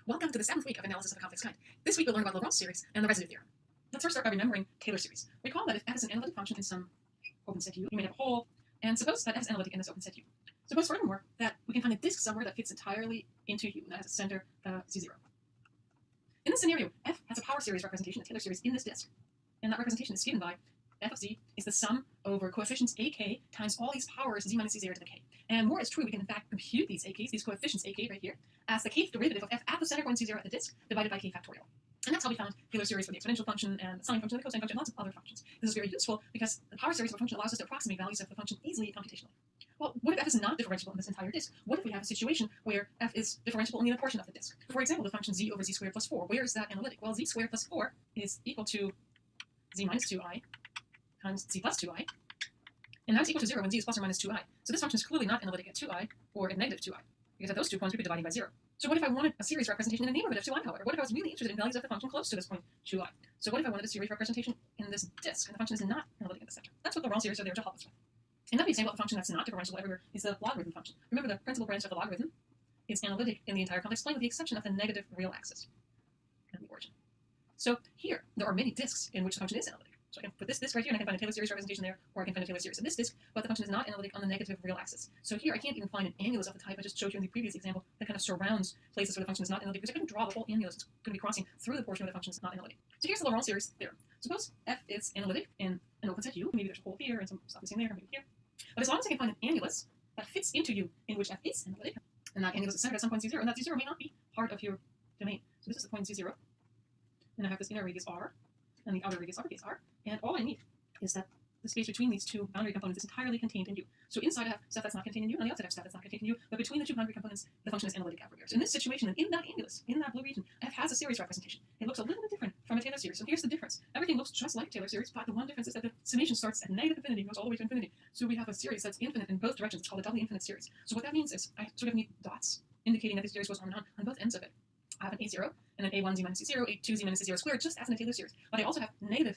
Welcome to the 7th week of analysis of a complex kind. This week we'll learn about Laurent's series and the residue theorem. Let's first start by remembering Taylor's series. Recall that if f is an analytic function in some open set U, you may have a hole, and suppose that f is analytic in this open set U. Suppose furthermore that we can find a disk somewhere that fits entirely into U, and that has a center C0. In this scenario, f has a power series representation, a Taylor series, in this disk, and that representation is given by f of z is the sum over coefficients ak times all these powers z minus z0 to the k. And more is true, we can in fact compute these ak's, these coefficients ak right here, as the kth derivative of f at the center going z0 at the disk divided by k factorial. And that's how we found Taylor series for the exponential function and the sine function and the cosine function, lots of other functions. This is very useful because the power series of a function allows us to approximate values of the function easily computationally. Well, what if f is not differentiable in this entire disk? What if we have a situation where f is differentiable in the portion of the disk? For example, the function z over z squared plus 4. Where is that analytic? Well, z squared plus 4 is equal to z minus 2i times z plus 2i. And that's equal to 0 when z is plus or minus 2i. So this function is clearly not analytic at 2i or at negative 2i, because at those 2 points we'd be dividing by 0. So what if I wanted a series representation in the neighborhood of 2i, however? What if I was really interested in values of the function close to this point 2i? So what if I wanted a series representation in this disk and the function is not analytic at the center? That's what the Laurent series are there to help us with. In that example, the function that's not differentiable everywhere is the logarithm function. Remember, the principal branch of the logarithm is analytic in the entire complex plane with the exception of the negative real axis and the origin. So here, there are many disks in which the function is analytic. So I can put this disk right here and I can find a Taylor series representation there, or I can find a Taylor series in this disk, but the function is not analytic on the negative real axis. So here I can't even find an annulus of the type I just showed you in the previous example that kind of surrounds places where the function is not analytic, because I couldn't draw the whole annulus. It's going to be crossing through the portion where the function is not analytic. So here's the Laurent series theorem. Suppose f is analytic in an open set U. Maybe there's a hole here and some stuff missing there, maybe here. But as long as I can find an annulus that fits into U in which f is analytic, and that annulus is centered at some point z0, and that z0 may not be part of your domain. So this is the point z0, and I have this inner radius r, and the outer radius r, and all I need is that the space between these two boundary components is entirely contained in U. So inside I have stuff that's not contained in U, and on the outside I have stuff that's not contained in U, but between the two boundary components, the function is analytic everywhere. So in this situation, and in that annulus, in that blue region, f has a series representation. It looks a little bit different from a Taylor series. So here's the difference. Everything looks just like Taylor series, but the one difference is that the summation starts at negative infinity and goes all the way to infinity. So we have a series that's infinite in both directions. It's called a doubly infinite series. So what that means is I sort of need dots indicating that this series goes on both ends of it. I have an a0 and an a1 z minus z0, a2 z minus z0 squared, just as in a Taylor series. But I also have negative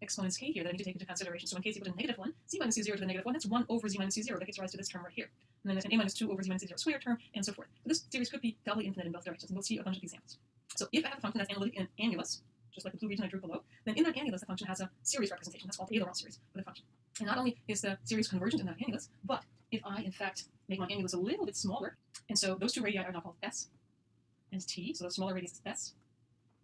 exponents k here that I need to take into consideration. So when k is equal to negative 1, z minus z0 to the negative 1, that's 1 over z minus z0. That gives rise to this term right here. And then there's an a minus 2 over z minus z0 squared term, and so forth. So this series could be doubly infinite in both directions, and we'll see a bunch of examples. So if I have a function that's analytic in an annulus, just like the blue region I drew below, then in that annulus the function has a series representation. That's called the Laurent series for the function. And not only is the series convergent in that annulus, but if I, in fact, make my annulus a little bit smaller, and so those two radii are now called s and t, so the smaller radius is s,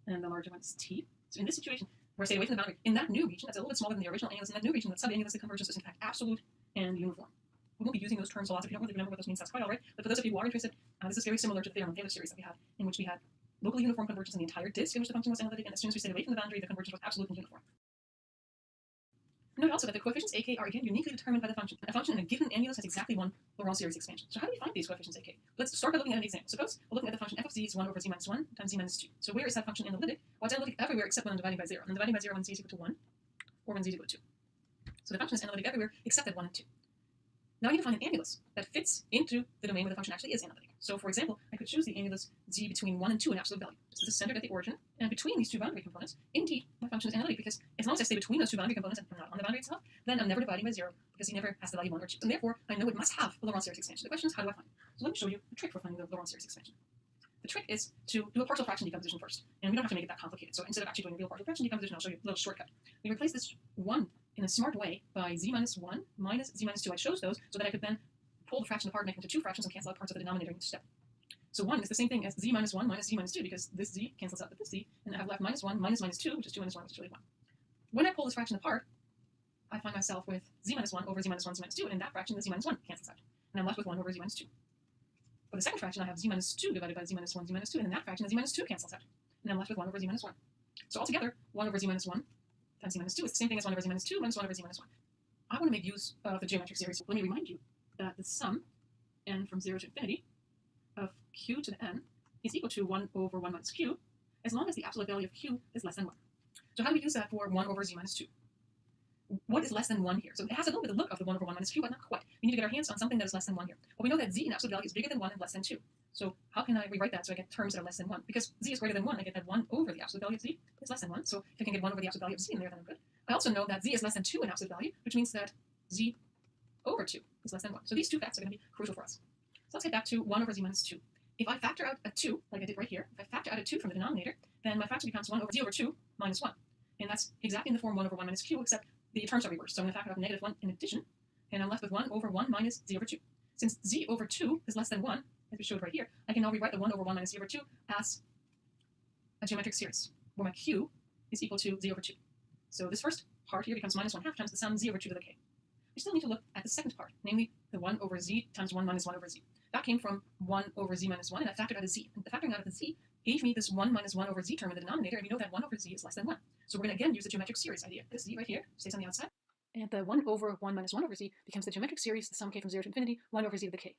and the larger one is t. So in this situation, where I stay away from the boundary, in that new region, that's a little bit smaller than the original annulus, in that new region, the sub-annulus, the convergence is in fact absolute and uniform. We won't be using those terms a lot. If you don't really remember what those means, that's quite all right. But for those of you who are interested, this is very similar to the theorem of Taylor series that we had, in which we had locally uniform convergence in the entire disk in which the function was analytic, and as soon as we stayed away from the boundary, the convergence was absolute and uniform. Note also that the coefficients ak are again uniquely determined by the function. A function in a given annulus has exactly one Laurent series expansion. So how do we find these coefficients ak? Let's start by looking at an example. Suppose we're looking at the function f of z is 1 over z minus 1 times z minus 2. So where is that function analytic? Well, it's analytic everywhere except when I'm dividing by 0. And I'm dividing by 0 when z is equal to 1 or when z is equal to 2. So the function is analytic everywhere except at 1 and 2. Now I need to find an annulus that fits into the domain where the function actually is analytic. So for example, I could choose the annulus z between 1 and 2 in absolute value. This is centered at the origin, and between these two boundary components, indeed, my function is analytic, because as long as I stay between those two boundary components and I'm not on the boundary itself, then I'm never dividing by 0, because he never has the value 1 or 2. And therefore, I know it must have a Laurent series expansion. The question is, how do I find it? So let me show you a trick for finding the Laurent series expansion. The trick is to do a partial fraction decomposition first, and we don't have to make it that complicated. So instead of actually doing a real partial fraction decomposition, I'll show you a little shortcut. We replace this 1 in a smart way by z minus 1 minus z minus 2. I chose those so that I could then pull the fraction apart, make it into two fractions, and cancel out parts of the denominator in each step. So 1 is the same thing as z minus 1 minus z minus 2, because this z cancels out with this z, and I have left minus 1 minus minus 2, which is 2 minus 1, which is really 1. When I pull this fraction apart, I find myself with z minus 1 over z minus 1, z minus 2, and in that fraction, the z minus 1 cancels out. And I'm left with 1 over z minus 2. For the second fraction, I have z minus 2 divided by z minus 1, z minus 2, and in that fraction, the z minus 2 cancels out. And I'm left with 1 over z minus 1. So altogether, 1 over z minus 1 times z minus 2 is the same thing as 1 over z minus 2 minus 1 over z minus 1. I want to make use of the geometric series. Let me remind you that the sum, n from 0 to infinity, of q to the n is equal to 1 over 1 minus q, as long as the absolute value of q is less than 1. So how do we use that for 1 over z minus 2? What is less than 1 here? So it has a little bit of the look of the 1 over 1 minus q, but not quite. We need to get our hands on something that is less than 1 here. Well, we know that z in absolute value is bigger than 1 and less than 2. So how can I rewrite that so I get terms that are less than 1? Because z is greater than 1, I get that 1 over the absolute value of z is less than 1. So if I can get 1 over the absolute value of z in there, then I'm good. I also know that z is less than 2 in absolute value, which means that z over 2 is less than 1. So these two facts are going to be crucial for us. So let's get back to 1 over z minus 2. If I factor out a 2, like I did right here, if I factor factor out of 2 from the denominator, then my factor becomes 1 over z over 2 minus 1. And that's exactly in the form 1 over 1 minus q, except the terms are reversed. So I'm going to factor out negative 1 in addition, and I'm left with 1 over 1 minus z over 2. Since z over 2 is less than 1, as we showed right here, I can now rewrite the 1 over 1 minus z over 2 as a geometric series, where my q is equal to z over 2. So this first part here becomes minus 1/2 times the sum z over 2 to the k. We still need to look at the second part, namely the 1 over z times 1 minus 1 over z. That came from 1 over z minus 1, and I factored out a z. And the factoring out of the z gave me this 1 minus 1 over z term in the denominator, and we know that 1 over z is less than 1. So we're going to again use the geometric series idea. This z right here stays on the outside, and the 1 over 1 minus 1 over z becomes the geometric series, the sum k from 0 to infinity, 1 over z to the k.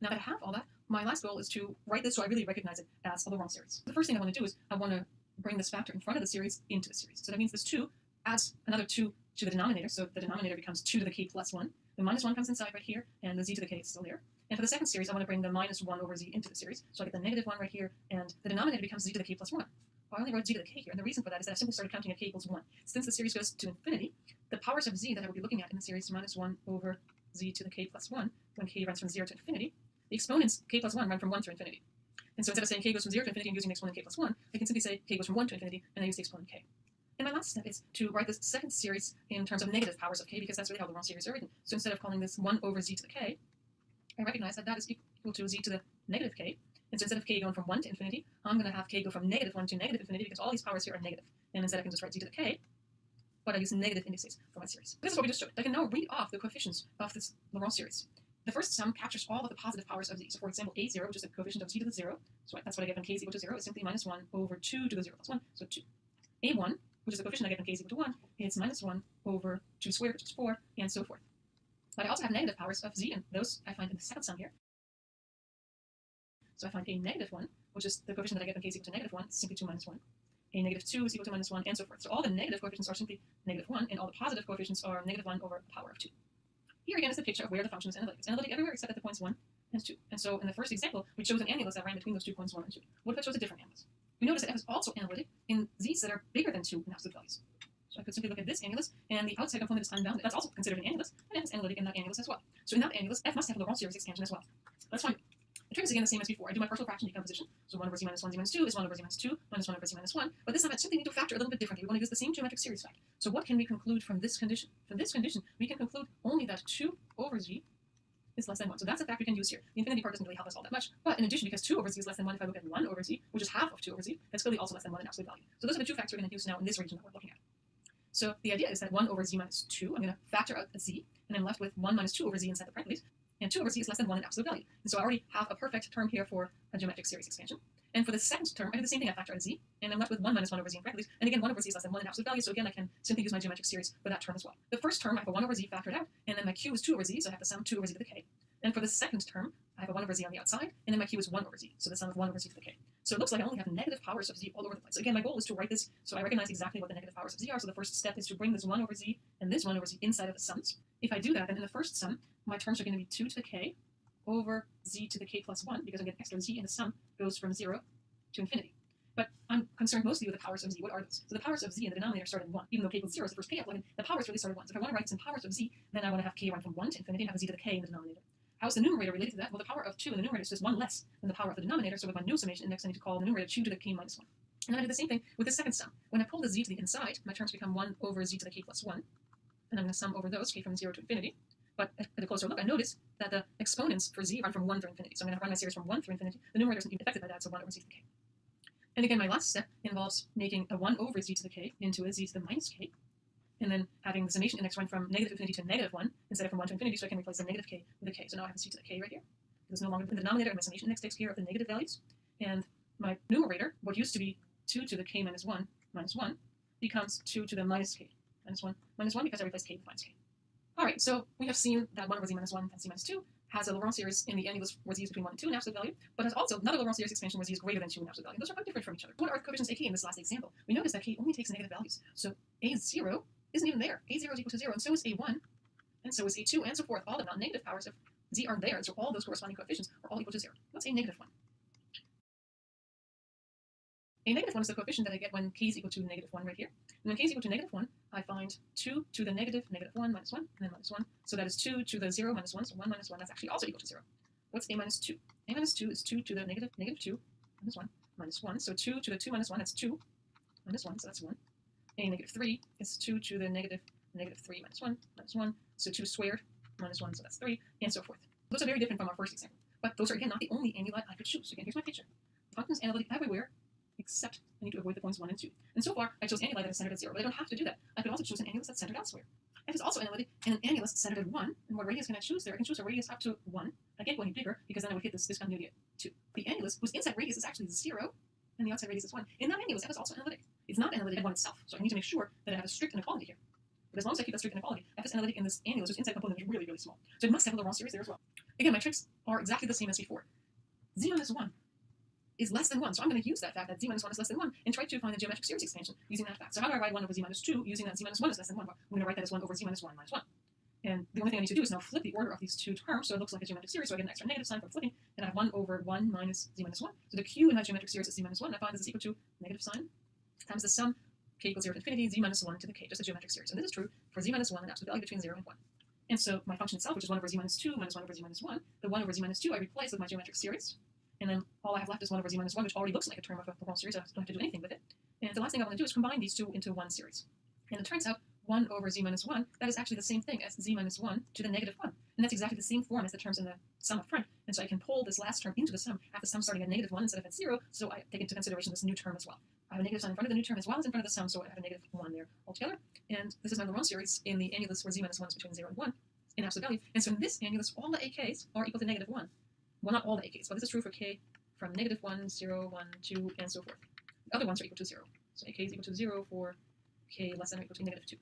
Now that I have all that, my last goal is to write this so I really recognize it as a Laurent series. The first thing I want to do is I want to bring this factor in front of the series into the series. So that means this 2 adds another 2 to the denominator, so the denominator becomes 2 to the k plus 1. The minus 1 comes inside right here, and the z to the k is still there. And for the second series, I want to bring the minus 1 over z into the series, so I get the negative 1 right here, and the denominator becomes z to the k plus 1. I only wrote z to the k here, and the reason for that is that I simply started counting at k equals 1. Since the series goes to infinity, the powers of z that I will be looking at in the series minus 1 over z to the k plus 1, when k runs from 0 to infinity, the exponents k plus 1 run from 1 to infinity. And so instead of saying k goes from 0 to infinity and using the exponent k plus 1, I can simply say k goes from 1 to infinity, and I use the exponent k. And my last step is to write this second series in terms of negative powers of k, because that's really how the Laurent series are written. So instead of calling this 1 over z to the k, I recognize that that is equal to z to the negative k. And so instead of k going from 1 to infinity, I'm going to have k go from negative 1 to negative infinity, because all these powers here are negative. And instead I can just write z to the k, but I use negative indices for my series. This is what we just showed. I can now read off the coefficients of this Laurent series. The first sum captures all of the positive powers of z. So for example, a0, which is the coefficient of z to the 0, so that's what I get when k is equal to 0, is simply minus 1 over 2 to the 0 plus 1, so 2. a1, which is the coefficient I get when k is equal to 1, it's minus 1 over 2 squared, which is 4, and so forth. But I also have negative powers of z, and those I find in the second sum here. So I find a negative 1, which is the coefficient that I get when k is equal to negative 1, is simply 2 minus 1. A negative 2 is equal to minus 1, and so forth. So all the negative coefficients are simply negative 1, and all the positive coefficients are negative 1 over a power of 2. Here again is the picture of where the function is analytic. It's analytic everywhere except at the points 1 and 2. And so in the first example, we chose an annulus that ran between those 2 points 1 and 2. What if I chose a different annulus? We notice that f is also analytic in z's that are bigger than 2 in absolute values. So I could simply look at this annulus, and the outside component is unbounded. That's also considered an annulus, and f is analytic in that annulus as well. So in that annulus, f must have a Laurent series expansion as well. Let's find it. The trick is again the same as before. I do my partial fraction decomposition. So 1 over z minus 1 z minus 2 is 1 over z minus 2 minus 1 over z minus 1. But this time I simply need to factor a little bit differently. We want to use the same geometric series fact. So what can we conclude from this condition? From this condition, we can conclude only that 2 over z is less than 1. So that's a fact we can use here. The infinity part doesn't really help us all that much. But in addition, because 2 over z is less than 1, if I look at 1 over z, which is half of 2 over z, that's clearly also less than 1 in absolute value. So those are the two facts we're going to use now in this region that we're looking at. So the idea is that 1 over z minus 2, I'm going to factor out a z, and I'm left with 1 minus 2 over z inside the parentheses. And 2 over z is less than 1 in absolute value. And so I already have a perfect term here for a geometric series expansion. And for the second term, I do the same thing. I factor out a z, and I'm left with 1 minus 1 over z in parentheses. And again, 1 over z is less than 1 in absolute value, so again, I can simply use my geometric series for that term as well. The first term, I have a 1 over z factored out, and then my q is 2 over z, so I have to sum 2 over z to the k. And for the second term, I have a 1 over z on the outside, and then my q is 1 over z, so the sum of 1 over z to the k. So it looks like I only have negative powers of z all over the place. So again, my goal is to write this so I recognize exactly what the negative powers of z are. So the first step is to bring this 1 over z and this 1 over z inside of the sums. If I do that, then in the first sum, my terms are going to be 2 to the k over z to the k plus 1, because I'm getting extra z in the sum goes from 0 to infinity. But I'm concerned mostly with the powers of z. What are those? So the powers of z in the denominator start at 1. Even though k equals 0 is the first k I plug in, the powers really start at 1. So if I want to write some powers of z, then I want to have k run from 1 to infinity and have a z to the k in the denominator. How is the numerator related to that? Well, the power of 2 in the numerator is just 1 less than the power of the denominator, so with my new summation index, I need to call the numerator 2 to the k minus 1. And then I do the same thing with the second sum. When I pull the z to the inside, my terms become 1 over z to the k plus 1, and I'm going to sum over those, k from 0 to infinity. But at a closer look, I notice that the exponents for z run from 1 through infinity. So I'm going to run my series from 1 through infinity. The numerator isn't even affected by that, so 1 over z to the k. And again, my last step involves making a 1 over z to the k into a z to the minus k, and then having the summation index run from negative infinity to negative 1 instead of from 1 to infinity, so I can replace the negative k with a k. So now I have a z to the k right here. It's no longer in the denominator, and my summation index takes care of the negative values. And my numerator, what used to be 2 to the k minus 1 becomes 2 to the minus k minus 1 because I replaced k with minus k. All right, so we have seen that 1 over z minus 1 and z minus 2 has a Laurent series in the annulus where z is between 1 and 2 in absolute value, but has also another Laurent series expansion where z is greater than 2 in absolute value. Those are quite different from each other. What are the coefficients a k in this last example? We notice that k only takes negative values. So a0 isn't even there. a0 is equal to 0, and so is a1, and so is a2, and so forth. All the non-negative powers of z aren't there, and so all those corresponding coefficients are all equal to 0. What's a negative 1? A negative 1 is the coefficient that I get when k is equal to negative 1 right here. And when k is equal to negative 1, I find 2 to the negative 1 minus 1, and then minus 1. So that is 2 to the 0 minus 1, so 1 minus 1, that's actually also equal to 0. What's a minus 2? A minus 2 is 2 to the negative 2 minus 1 minus 1. So 2 to the 2 minus 1, that's 2 minus 1, so that's 1. A negative 3 is 2 to the negative 3 minus 1. So 2 squared minus 1, so that's 3, and so forth. Those are very different from our first example. But those are, again, not the only annuli I could choose. So again, here's my picture. The function is analytic everywhere, except I need to avoid the points 1 and 2. And so far, I chose annuli that is centered at 0, but I don't have to do that. I could also choose an annulus that's centered elsewhere. F is also analytic in an annulus centered at 1. And what radius can I choose there? I can choose a radius up to 1. I can't go any bigger, because then I would hit this discontinuity at 2. The annulus, whose inside radius is actually 0, and the outside radius is 1. In that annulus, F is also analytic. It's not analytic at 1 itself, so I need to make sure that I have a strict inequality here. But as long as I keep that strict inequality, F is analytic in this annulus, whose inside component is really, really small. So it must have a Laurent series there as well. Again, my tricks are exactly the same as before. Z minus 1 is less than 1, so I'm going to use that fact that Z minus 1 is less than 1 and try to find the geometric series expansion using that fact. So how do I write 1 over Z minus 2 using that Z minus 1 is less than 1? Well, I'm going to write that as 1 over Z minus 1 minus 1. And the only thing I need to do is now flip the order of these two terms, so it looks like a geometric series, so I get an extra negative sign for flipping, and I have 1 over 1 minus Z minus 1. So the Q in my geometric series is Z minus 1, I find this is equal to negative sign times the sum k equals 0 to infinity, Z minus 1 to the k, just a geometric series. And this is true for Z minus 1 and absolute value between 0 and 1. And so my function itself, which is 1 over Z minus 2 minus 1 over Z minus 1, the 1 over Z minus 2 I replace with my geometric series. And then all I have left is 1 over Z minus 1, which already looks like a term of a Laurent series, so I don't have to do anything with it. And the last thing I want to do is combine these two into one series. And it turns out 1 over Z minus 1, that is actually the same thing as Z minus 1 to the negative 1. And that's exactly the same form as the terms in the sum up front. And so I can pull this last term into the sum, have the sum starting at negative 1 instead of at 0, so I take into consideration this new term as well. I have a negative sign in front of the new term as well as in front of the sum, so I have a negative 1 there altogether. And this is my Laurent series in the annulus where Z minus 1 is between 0 and 1 in absolute value. And so in this annulus, all the AKs are equal to negative 1. Well, not all the AKs, but this is true for K from negative 1, 0, 1, 2, and so forth. The other ones are equal to 0. So AK is equal to 0 for K less than or equal to negative 2.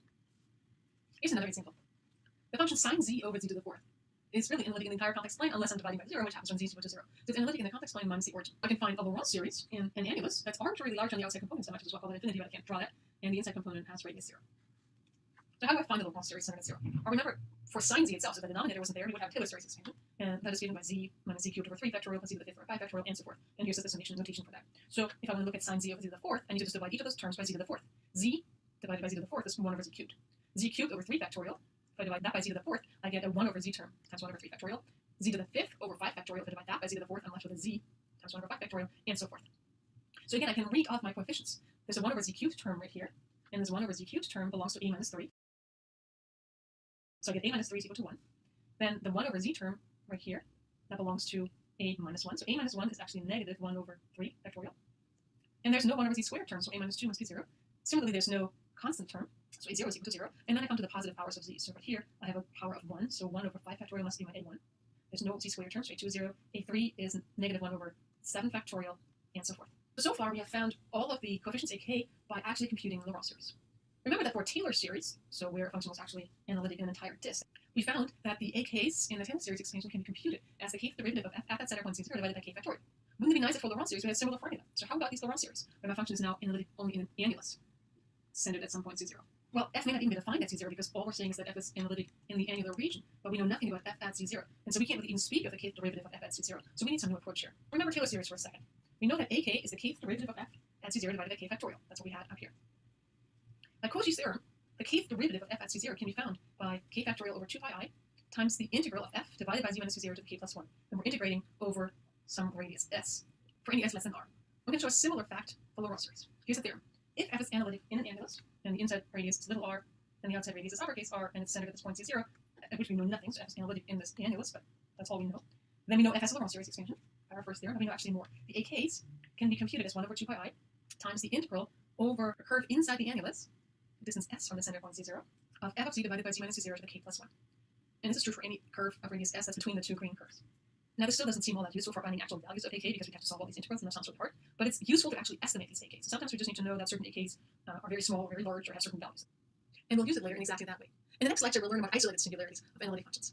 Here's another example. The function sine Z over Z to the fourth is really analytic in the entire complex plane unless I'm dividing by 0, which happens when Z is equal to 0. So it's analytic in the complex plane minus the origin. I can find a Laurent series in an annulus that's arbitrarily large on the outside component, so I might as well call it infinity, but I can't draw that, and the inside component has radius 0. So how do I find the Laurent series centered at 0? Or remember, for sine Z itself, so the denominator wasn't there, we would have a Taylor series expansion, and that is given by Z minus Z cubed over 3 factorial plus Z to the fifth over 5 factorial, and so forth. And here's the summation notation for that. So if I want to look at sine Z over Z to the fourth, I need to just divide each of those terms by Z to the fourth. Z divided by Z to the fourth is 1 over Z cubed. Z cubed over 3 factorial. If I divide that by Z to the fourth, I get a 1 over Z term times 1 over 3 factorial. Z to the fifth over 5 factorial. If I divide that by Z to the fourth, I'm left with a Z times 1 over 5 factorial, and so forth. So again, I can read off my coefficients. There's a 1 over Z cubed term right here, and this 1 over Z cubed term belongs to A minus 3. So I get A minus 3 is equal to 1. Then the 1 over Z term right here, that belongs to A minus 1. So A minus 1 is actually negative 1 over 3 factorial. And there's no 1 over Z squared term, so A minus 2 must be 0. Similarly, there's no constant term, so A0 is equal to 0. And then I come to the positive powers of Z. So right here, I have a power of 1, so 1 over 5 factorial must be my A1. There's no Z squared term, so A2 is 0. A3 is negative 1 over 7 factorial, and so forth. So far, we have found all of the coefficients AK by actually computing Laurent series. Remember that for a Taylor series, so where a function was actually analytic in an entire disk, we found that the AKs in the Taylor series expansion can be computed as the kth derivative of f at that center point C0 divided by k factorial. Wouldn't it be nice if for Laurent series we had a similar formula? So how about these Laurent series, where my function is now analytic only in an annulus, centered at some point C0? Well, f may not even be defined at C0 because all we're saying is that f is analytic in the annular region, but we know nothing about f at C0, and so we can't really even speak of the kth derivative of f at C0, so we need some new approach here. Remember Taylor series for a second. We know that AK is the kth derivative of f at C0 divided by k factorial. That's what we had up here. By Cauchy's theorem, the kth derivative of f at C0 can be found by k factorial over 2 pi I times the integral of f divided by Z minus C0 to the k plus 1. And we're integrating over some radius s for any s less than r. We're going to show a similar fact for Laurent series. Here's the theorem. If f is analytic in an annulus, and the inside radius is little r, and the outside radius is uppercase r, and it's centered at this point C0, at which we know nothing, so f is analytic in this annulus, but that's all we know. Then we know f has a Laurent series expansion, our first theorem, but we know actually more. The AKs can be computed as 1 over 2 pi I times the integral over a curve inside the annulus, distance s from the center point C0, of f of z divided by Z minus C0 to the k plus 1. And this is true for any curve of radius s that's between the two green curves. Now, this still doesn't seem all that useful for finding actual values of AK because we have to solve all these integrals, and that sounds really hard. But it's useful to actually estimate these AKs. Sometimes we just need to know that certain AKs are very small, very large, or have certain values. And we'll use it later in exactly that way. In the next lecture, we'll learn about isolated singularities of analytic functions.